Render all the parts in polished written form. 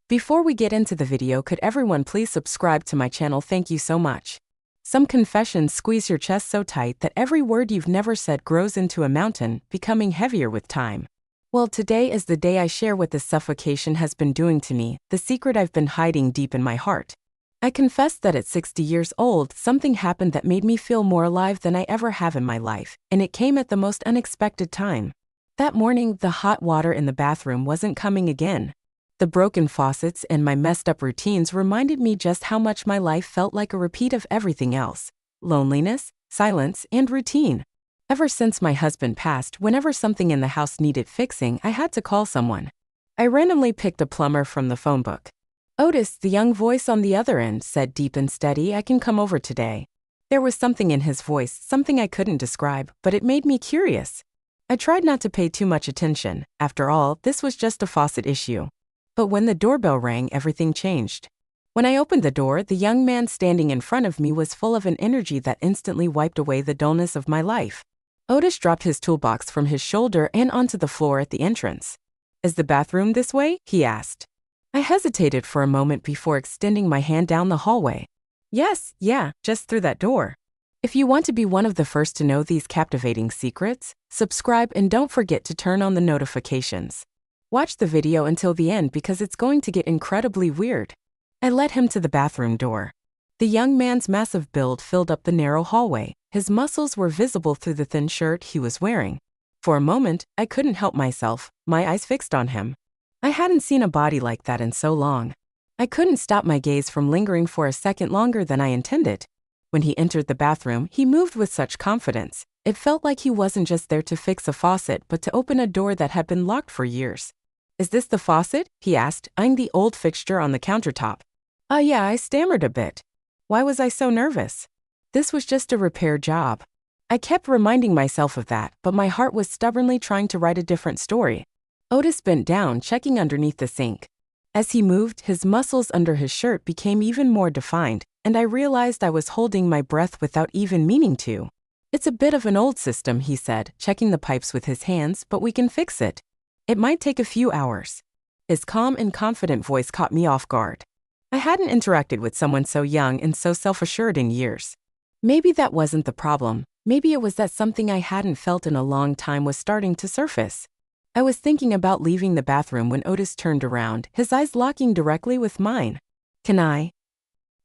Before we get into the video, could everyone please subscribe to my channel? Thank you so much. Some confessions squeeze your chest so tight that every word you've never said grows into a mountain, becoming heavier with time. Well, today is the day I share what this suffocation has been doing to me, the secret I've been hiding deep in my heart. I confess that at 60 years old, something happened that made me feel more alive than I ever have in my life, and it came at the most unexpected time. That morning, the hot water in the bathroom wasn't coming again. The broken faucets and my messed-up routines reminded me just how much my life felt like a repeat of everything else: loneliness, silence, and routine. Ever since my husband passed, whenever something in the house needed fixing, I had to call someone. I randomly picked a plumber from the phone book. Otis, the young voice on the other end, said deep and steady, "I can come over today." There was something in his voice, something I couldn't describe, but it made me curious. I tried not to pay too much attention. After all, this was just a faucet issue. But when the doorbell rang, everything changed. When I opened the door, the young man standing in front of me was full of an energy that instantly wiped away the dullness of my life. Otis dropped his toolbox from his shoulder and onto the floor at the entrance. "Is the bathroom this way?" he asked. I hesitated for a moment before extending my hand down the hallway. Yeah, just through that door." If you want to be one of the first to know these captivating secrets, subscribe and don't forget to turn on the notifications. Watch the video until the end because it's going to get incredibly weird. I led him to the bathroom door. The young man's massive build filled up the narrow hallway. His muscles were visible through the thin shirt he was wearing. For a moment, I couldn't help myself, my eyes fixed on him. I hadn't seen a body like that in so long. I couldn't stop my gaze from lingering for a second longer than I intended. When he entered the bathroom, he moved with such confidence. It felt like he wasn't just there to fix a faucet but to open a door that had been locked for years. "Is this the faucet?" he asked, eyeing the old fixture on the countertop. Yeah," I stammered a bit. Why was I so nervous? This was just a repair job. I kept reminding myself of that, but my heart was stubbornly trying to write a different story. Otis bent down, checking underneath the sink. As he moved, his muscles under his shirt became even more defined, and I realized I was holding my breath without even meaning to. "It's a bit of an old system," he said, checking the pipes with his hands, "but we can fix it. It might take a few hours." His calm and confident voice caught me off guard. I hadn't interacted with someone so young and so self-assured in years. Maybe that wasn't the problem. Maybe it was that something I hadn't felt in a long time was starting to surface. I was thinking about leaving the bathroom when Otis turned around, his eyes locking directly with mine. "Can I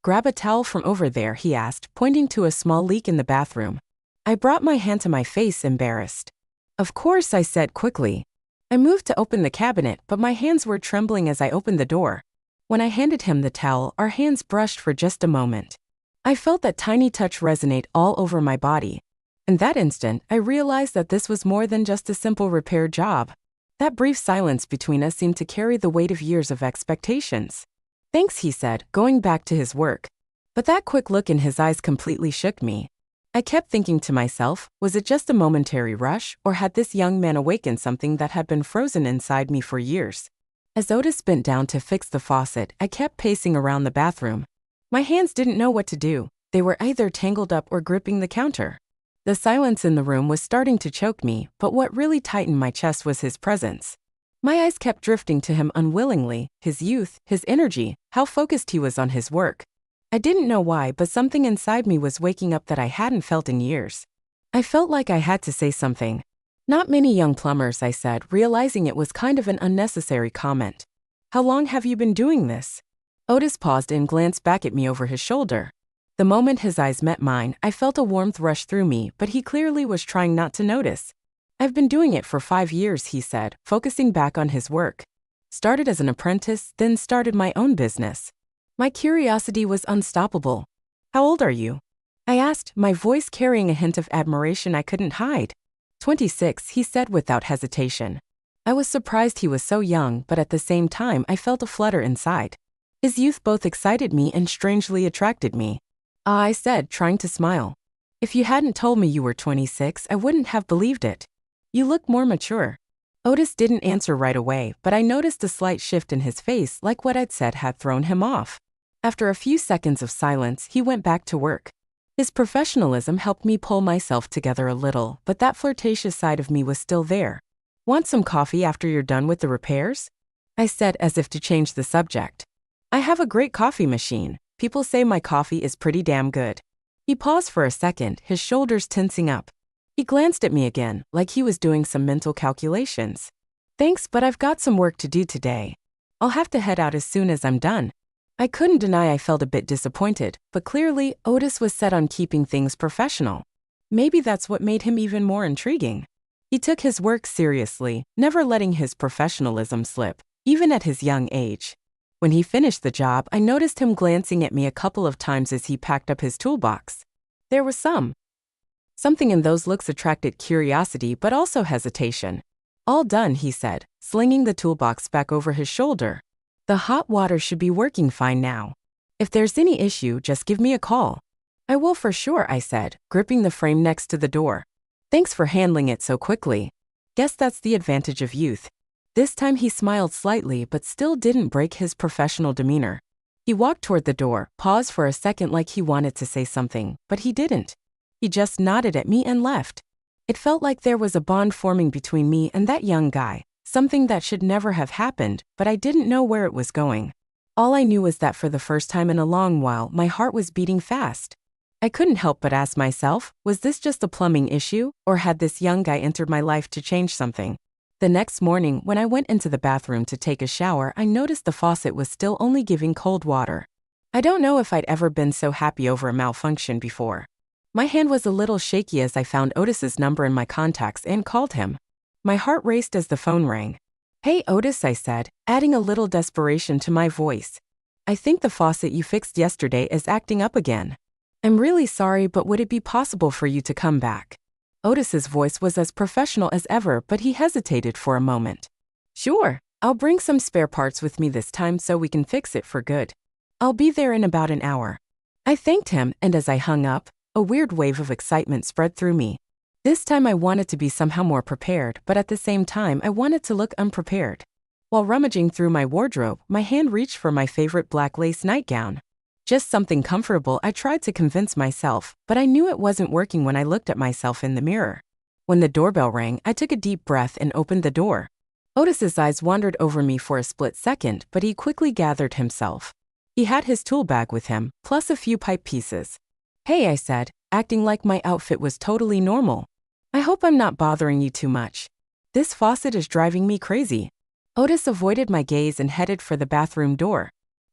grab a towel from over there?" he asked, pointing to a small leak in the bathroom. I brought my hand to my face, embarrassed. "Of course," I said quickly. I moved to open the cabinet, but my hands were trembling as I opened the door. When I handed him the towel, our hands brushed for just a moment. I felt that tiny touch resonate all over my body. In that instant, I realized that this was more than just a simple repair job. That brief silence between us seemed to carry the weight of years of expectations. "Thanks," he said, going back to his work. But that quick look in his eyes completely shook me. I kept thinking to myself, was it just a momentary rush, or had this young man awakened something that had been frozen inside me for years? As Otis bent down to fix the faucet, I kept pacing around the bathroom. My hands didn't know what to do. They were either tangled up or gripping the counter. The silence in the room was starting to choke me, but what really tightened my chest was his presence. My eyes kept drifting to him unwillingly, his youth, his energy, how focused he was on his work. I didn't know why, but something inside me was waking up that I hadn't felt in years. I felt like I had to say something. "Not many young plumbers," I said, realizing it was kind of an unnecessary comment. "How long have you been doing this?" Otis paused and glanced back at me over his shoulder. The moment his eyes met mine, I felt a warmth rush through me, but he clearly was trying not to notice. "I've been doing it for 5 years," he said, focusing back on his work. "Started as an apprentice, then started my own business." My curiosity was unstoppable. "How old are you?" I asked, my voice carrying a hint of admiration I couldn't hide. 26, he said without hesitation. I was surprised he was so young, but at the same time I felt a flutter inside. His youth both excited me and strangely attracted me. I said, trying to smile. "If you hadn't told me you were 26, I wouldn't have believed it. You look more mature." Otis didn't answer right away, but I noticed a slight shift in his face, like what I'd said had thrown him off. After a few seconds of silence, he went back to work. His professionalism helped me pull myself together a little, but that flirtatious side of me was still there. "Want some coffee after you're done with the repairs?" I said as if to change the subject. I have a great coffee machine. People say my coffee is pretty damn good. He paused for a second, his shoulders tensing up. He glanced at me again, like he was doing some mental calculations. Thanks, but I've got some work to do today. I'll have to head out as soon as I'm done. I couldn't deny I felt a bit disappointed, but clearly Otis was set on keeping things professional. Maybe that's what made him even more intriguing. He took his work seriously, never letting his professionalism slip, even at his young age. When he finished the job, I noticed him glancing at me a couple of times as he packed up his toolbox. There was something in those looks attracted curiosity but also hesitation. All done, he said, slinging the toolbox back over his shoulder. The hot water should be working fine now. If there's any issue, just give me a call. I will for sure, I said, gripping the frame next to the door. Thanks for handling it so quickly. Guess that's the advantage of youth. This time he smiled slightly but still didn't break his professional demeanor. He walked toward the door, paused for a second like he wanted to say something, but he didn't. He just nodded at me and left. It felt like there was a bond forming between me and that young guy, something that should never have happened, but I didn't know where it was going. All I knew was that for the first time in a long while, my heart was beating fast. I couldn't help but ask myself, was this just a plumbing issue, or had this young guy entered my life to change something? The next morning, when I went into the bathroom to take a shower, I noticed the faucet was still only giving cold water. I don't know if I'd ever been so happy over a malfunction before. My hand was a little shaky as I found Otis's number in my contacts and called him. My heart raced as the phone rang. Hey Otis, I said, adding a little desperation to my voice. I think the faucet you fixed yesterday is acting up again. I'm really sorry, but would it be possible for you to come back? Otis's voice was as professional as ever, but he hesitated for a moment. Sure, I'll bring some spare parts with me this time so we can fix it for good. I'll be there in about an hour. I thanked him, and as I hung up, a weird wave of excitement spread through me. This time I wanted to be somehow more prepared, but at the same time I wanted to look unprepared. While rummaging through my wardrobe, my hand reached for my favorite black lace nightgown. Just something comfortable, I tried to convince myself, but I knew it wasn't working when I looked at myself in the mirror. When the doorbell rang, I took a deep breath and opened the door. Otis's eyes wandered over me for a split second, but he quickly gathered himself. He had his tool bag with him, plus a few pipe pieces. Hey, I said, acting like my outfit was totally normal. I hope I'm not bothering you too much. This faucet is driving me crazy. Otis avoided my gaze and headed for the bathroom door.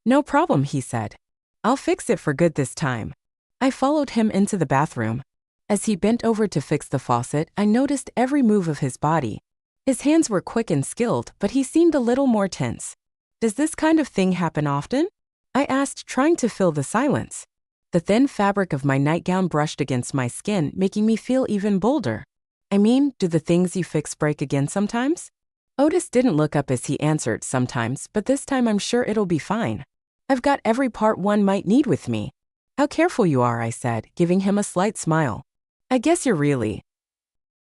No problem, he said. I'll fix it for good this time. I followed him into the bathroom. As he bent over to fix the faucet, I noticed every move of his body. His hands were quick and skilled, but he seemed a little more tense. Does this kind of thing happen often? I asked, trying to fill the silence. The thin fabric of my nightgown brushed against my skin, making me feel even bolder. I mean, do the things you fix break again sometimes? Otis didn't look up as he answered sometimes, but this time I'm sure it'll be fine. I've got every part one might need with me. How careful you are, I said, giving him a slight smile. I guess you're really.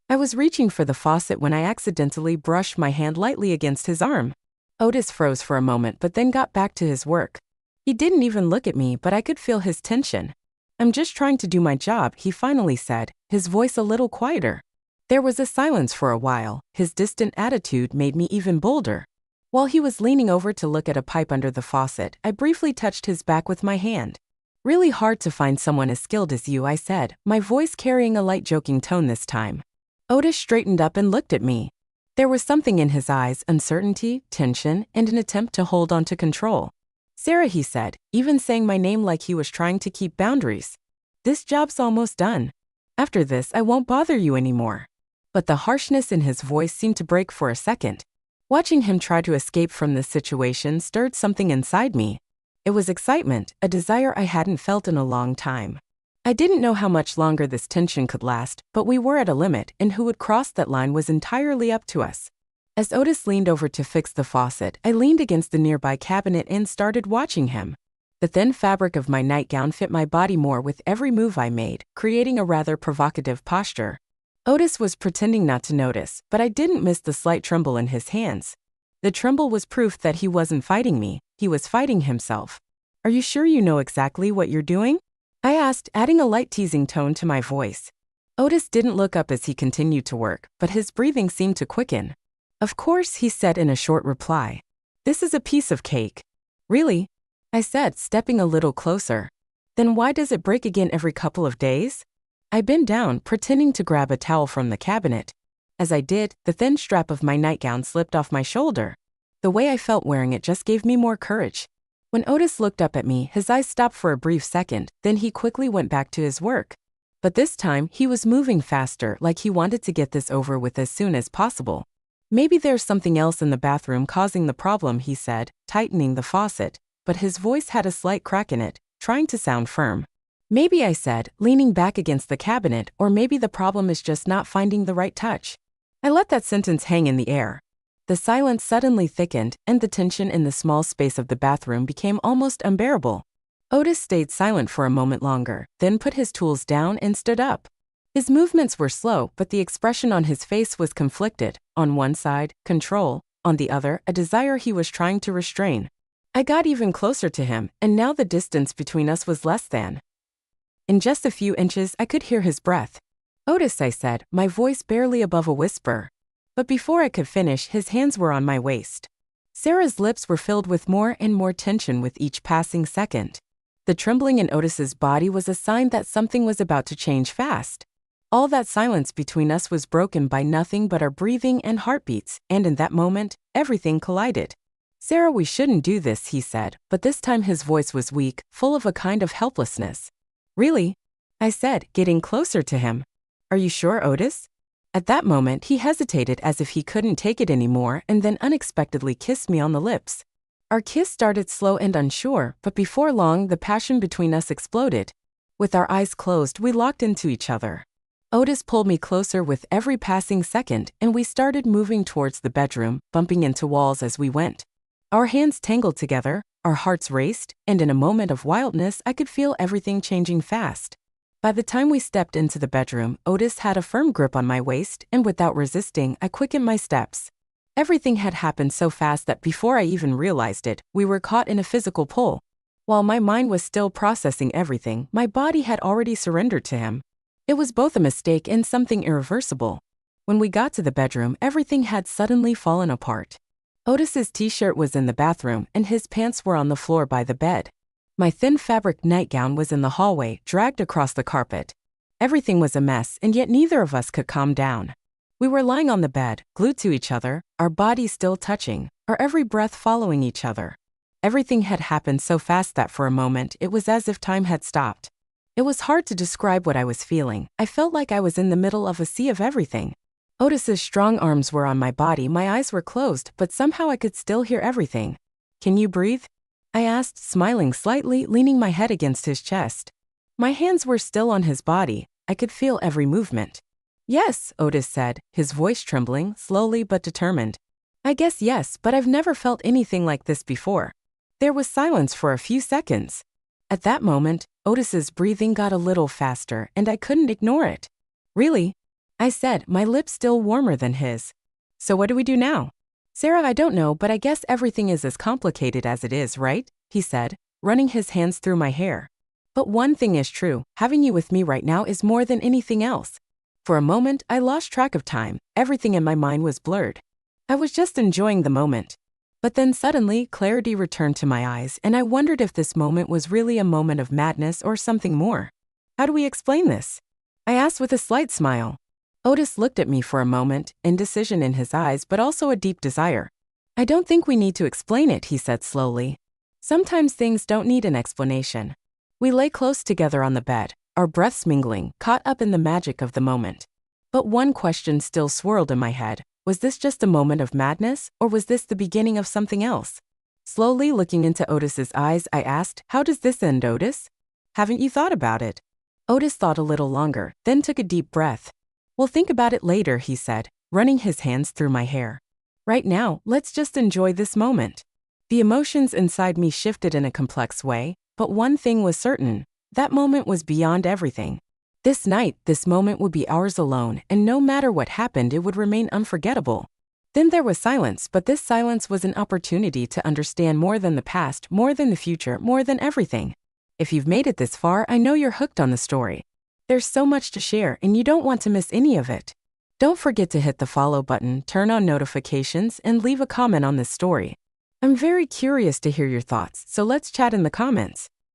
I was reaching for the faucet when I accidentally brushed my hand lightly against his arm. Otis froze for a moment but then got back to his work. He didn't even look at me, but I could feel his tension. I'm just trying to do my job, he finally said, his voice a little quieter. There was a silence for a while. His distant attitude made me even bolder. While he was leaning over to look at a pipe under the faucet, I briefly touched his back with my hand. Really hard to find someone as skilled as you, I said, my voice carrying a light joking tone this time. Otis straightened up and looked at me. There was something in his eyes, uncertainty, tension, and an attempt to hold on to control. Sarah, he said, even saying my name like he was trying to keep boundaries. This job's almost done. After this, I won't bother you anymore. But the harshness in his voice seemed to break for a second. Watching him try to escape from this situation stirred something inside me. It was excitement, a desire I hadn't felt in a long time. I didn't know how much longer this tension could last, but we were at a limit, and who would cross that line was entirely up to us. As Otis leaned over to fix the faucet, I leaned against the nearby cabinet and started watching him. The thin fabric of my nightgown fit my body more with every move I made, creating a rather provocative posture. Otis was pretending not to notice, but I didn't miss the slight tremble in his hands. The tremble was proof that he wasn't fighting me, he was fighting himself. Are you sure you know exactly what you're doing? I asked, adding a light teasing tone to my voice. Otis didn't look up as he continued to work, but his breathing seemed to quicken. Of course, he said in a short reply. This is a piece of cake. Really? I said, stepping a little closer. Then why does it break again every couple of days? I bent down, pretending to grab a towel from the cabinet. As I did, the thin strap of my nightgown slipped off my shoulder. The way I felt wearing it just gave me more courage. When Otis looked up at me, his eyes stopped for a brief second, then he quickly went back to his work. But this time, he was moving faster, like he wanted to get this over with as soon as possible. Maybe there's something else in the bathroom causing the problem, he said, tightening the faucet, but his voice had a slight crack in it, trying to sound firm. Maybe, I said, leaning back against the cabinet, or maybe the problem is just not finding the right touch. I let that sentence hang in the air. The silence suddenly thickened, and the tension in the small space of the bathroom became almost unbearable. Otis stayed silent for a moment longer, then put his tools down and stood up. His movements were slow, but the expression on his face was conflicted. On one side, control, on the other, a desire he was trying to restrain. I got even closer to him, and now the distance between us was less than. In just a few inches, I could hear his breath. Otis, I said, my voice barely above a whisper. But before I could finish, his hands were on my waist. Sarah's lips were filled with more and more tension with each passing second. The trembling in Otis's body was a sign that something was about to change fast. All that silence between us was broken by nothing but our breathing and heartbeats, and in that moment, everything collided. Sarah, we shouldn't do this, he said, but this time his voice was weak, full of a kind of helplessness. Really? I said, getting closer to him. Are you sure, Otis? At that moment, he hesitated as if he couldn't take it anymore and then unexpectedly kissed me on the lips. Our kiss started slow and unsure, but before long, the passion between us exploded. With our eyes closed, we locked into each other. Otis pulled me closer with every passing second, and we started moving towards the bedroom, bumping into walls as we went. Our hands tangled together, our hearts raced, and in a moment of wildness, I could feel everything changing fast. By the time we stepped into the bedroom, Otis had a firm grip on my waist, and without resisting, I quickened my steps. Everything had happened so fast that before I even realized it, we were caught in a physical pull. While my mind was still processing everything, my body had already surrendered to him. It was both a mistake and something irreversible. When we got to the bedroom, everything had suddenly fallen apart. Otis's t-shirt was in the bathroom, and his pants were on the floor by the bed. My thin fabric nightgown was in the hallway, dragged across the carpet. Everything was a mess, and yet neither of us could calm down. We were lying on the bed, glued to each other, our bodies still touching, our every breath following each other. Everything had happened so fast that for a moment, it was as if time had stopped. It was hard to describe what I was feeling. I felt like I was in the middle of a sea of everything. Otis's strong arms were on my body, my eyes were closed, but somehow I could still hear everything. Can you breathe? I asked, smiling slightly, leaning my head against his chest. My hands were still on his body. I could feel every movement. Yes, Otis said, his voice trembling, slowly but determined. I guess yes, but I've never felt anything like this before. There was silence for a few seconds. At that moment, Otis's breathing got a little faster, and I couldn't ignore it. Really? I said, my lips still warmer than his. So what do we do now? Sarah, I don't know, but I guess everything is as complicated as it is, right? He said, running his hands through my hair. But one thing is true, having you with me right now is more than anything else. For a moment, I lost track of time. Everything in my mind was blurred. I was just enjoying the moment. But then suddenly, clarity returned to my eyes, and I wondered if this moment was really a moment of madness or something more. How do we explain this? I asked with a slight smile. Otis looked at me for a moment, indecision in his eyes but also a deep desire. I don't think we need to explain it, he said slowly. Sometimes things don't need an explanation. We lay close together on the bed, our breaths mingling, caught up in the magic of the moment. But one question still swirled in my head. Was this just a moment of madness, or was this the beginning of something else? Slowly looking into Otis's eyes, I asked, how does this end, Otis? Haven't you thought about it? Otis thought a little longer, then took a deep breath. We'll think about it later, he said, running his hands through my hair. Right now, let's just enjoy this moment. The emotions inside me shifted in a complex way, but one thing was certain. That moment was beyond everything. This night, this moment would be ours alone, and no matter what happened, it would remain unforgettable. Then there was silence, but this silence was an opportunity to understand more than the past, more than the future, more than everything. If you've made it this far, I know you're hooked on the story. There's so much to share, and you don't want to miss any of it. Don't forget to hit the follow button, turn on notifications, and leave a comment on this story. I'm very curious to hear your thoughts, so let's chat in the comments.